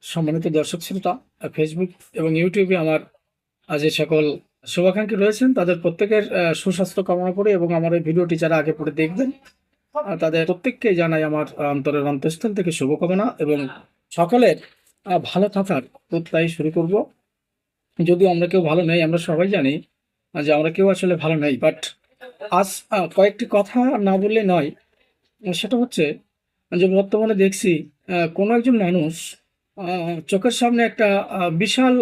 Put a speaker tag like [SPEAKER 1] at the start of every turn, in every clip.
[SPEAKER 1] সম্মানিত দর্শক শ্রোতা, ফেসবুক এবং ইউটিউবে আমার যে সকল শুভাকাঙ্ক্ষী রয়েছেন তাদের প্রত্যেকের সুস্বাস্থ্য কামনা করি এবং আমার এই ভিডিওটি যারা আগে পরে দেখবেন তাদের প্রত্যেককে জানাই আমার অন্তরের অন্তঃস্থল থেকে শুভকামনা এবং সকলের ভালো থাকার প্রত্যয় শুরু করব। যদিও আমরা কেউ ভালো নেই, আমরা সবাই জানি যে আমরা কেউ আসলে ভালো নেই, বাট আজ কয়েকটি কথা না বললে নয়। সেটা হচ্ছে যে বর্তমানে দেখছি কোনো একজন মানুষ চোখের সামনে একটা বিশাল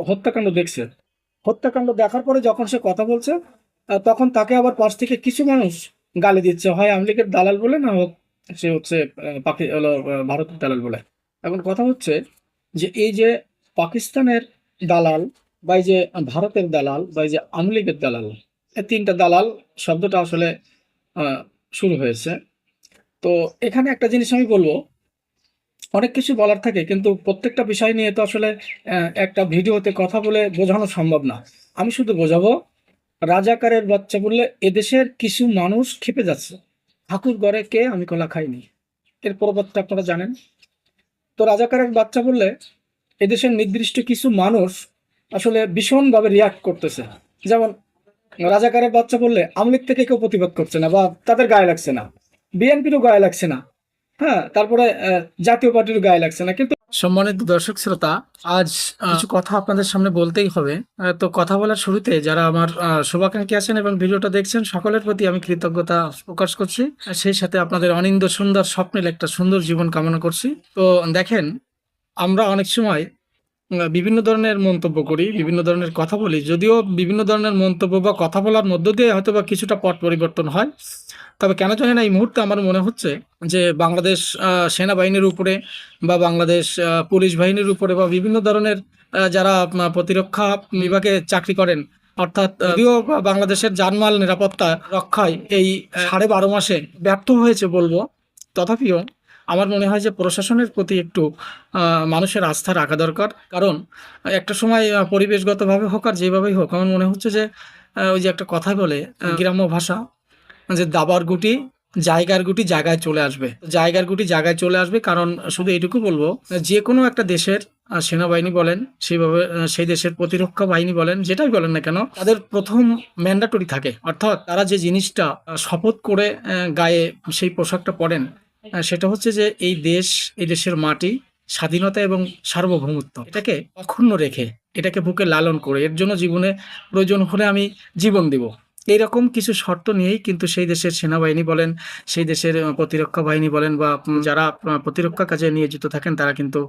[SPEAKER 1] হত্যাকাণ্ড দেখছে। হত্যাকাণ্ড দেখার পরে যখন সে কথা বলছে, তখন তাকে আবার পাশ থেকে কিছু মানুষ গালি দিচ্ছে, হয় আওয়ামী লীগের দালাল বলে, না হোক সে হচ্ছে ভারতের দালাল বলে। এখন কথা হচ্ছে যে এই যে পাকিস্তানের দালাল, বা এই যে ভারতের দালাল, বা এই যে আওয়ামী লীগের দালাল, এই তিনটা দালাল শব্দটা আসলে আহ, শুরু হয়েছে। তো এখানে একটা জিনিস আমি বলবো, অনেক কিছু বলার থাকে কিন্তু প্রত্যেকটা বিষয় নিয়ে তো আসলে একটা ভিডিওতে কথা বলে বোঝানো সম্ভব না। আমি শুধু বোঝাবো, রাজাকারের বাচ্চা বললে এদেশের কিছু মানুষ ক্ষেপে যাচ্ছে। ঠাকুর ঘরে কে, আমি কলা খাইনি, এর প্রবাদটা আপনারা জানেন। তো রাজাকারের বাচ্চা বললে এদেশের নির্দিষ্ট কিছু মানুষ আসলে ভীষণভাবে রিয়াক্ট করতেছে। যেমন রাজাকারের বাচ্চা বললে আওয়ামী লীগ থেকে কেউ প্রতিবাদ করছে না, বা তাদের গায়ে লাগছে না, বিএনপিরও গায়ে লাগছে না, হ্যাঁ, তারপরে জাতীয় পার্টির গায়ে লাগছে না। কিন্তু সম্মানিত দর্শক শ্রোতা, আজ কিছু কথা আপনাদের সামনে বলতেই হবে। তো কথা বলার শুরুতে যারা আমার শুভাকাঙ্ক্ষী আছেন এবং ভিডিওটা দেখছেন, সকলের প্রতি আমি কৃতজ্ঞতা প্রকাশ করছি। সেই সাথে আপনাদের অনিন্দ্য সুন্দর স্বপ্নের একটা সুন্দর জীবন কামনা করছি। তো দেখেন, আমরা অনেক সময় বিভিন্ন ধরনের মন্তব্য করি, বিভিন্ন ধরনের কথা বলি, যদিও বিভিন্ন ধরনের মন্তব্য বা কথা বলার মধ্য দিয়ে হয়তো বা কিছুটা পট পরিবর্তন হয়। তবে কেন জানি না এই মুহূর্তে আমার মনে হচ্ছে যে বাংলাদেশ সেনাবাহিনীর উপরে, বা বাংলাদেশ পুলিশ বাহিনীর উপরে, বা বিভিন্ন ধরনের যারা প্রতিরক্ষা বিভাগে চাকরি করেন, অর্থাৎ যদিও বাংলাদেশের জানমাল নিরাপত্তা রক্ষায় এই 12.5 মাসে ব্যর্থ হয়েছে বলবো, তথাপিও আমার মনে হয় যে প্রশাসনের প্রতি একটু মানুষের আস্থা রাখা দরকার। কারণ একটা সময় পরিবেশগতভাবে হোক আর যেভাবেই হোক, আমার মনে হচ্ছে যে ওই যে একটা কথা বলে গ্রাম্য ভাষা, যে দাবার গুটি জায়গার গুটি জায়গায় চলে আসবে, জায়গার গুটি জায়গায় চলে আসবে। কারণ শুধু এইটুকু বলবো, যে কোনো একটা দেশের সেনাবাহিনী বলেন, সেইভাবে সেই দেশের প্রতিরক্ষা বাহিনী বলেন, যেটাই বলেন না কেন, তাদের প্রথম ম্যান্ডাটরি থাকে, অর্থাৎ তারা যে জিনিসটা শপথ করে গায়ে সেই পোশাকটা পরেন, সেটা হচ্ছে যে এই দেশ, এই দেশের মাটি, স্বাধীনতা এবং সার্বভৌমত্ব, এটাকে অক্ষুণ্ণ রেখে, এটাকে বুকে লালন করে, এর জন্য জীবনে প্রয়োজন হলে আমি জীবন দিব, এইরকম কিছু শর্ত নিয়েই কিন্তু সেই দেশের সেনাবাহিনী বলেন, সেই দেশের প্রতিরক্ষা বাহিনী বলেন, বা যারা প্রতিরক্ষা কাজে নিয়োজিত থাকেন, তারা কিন্তু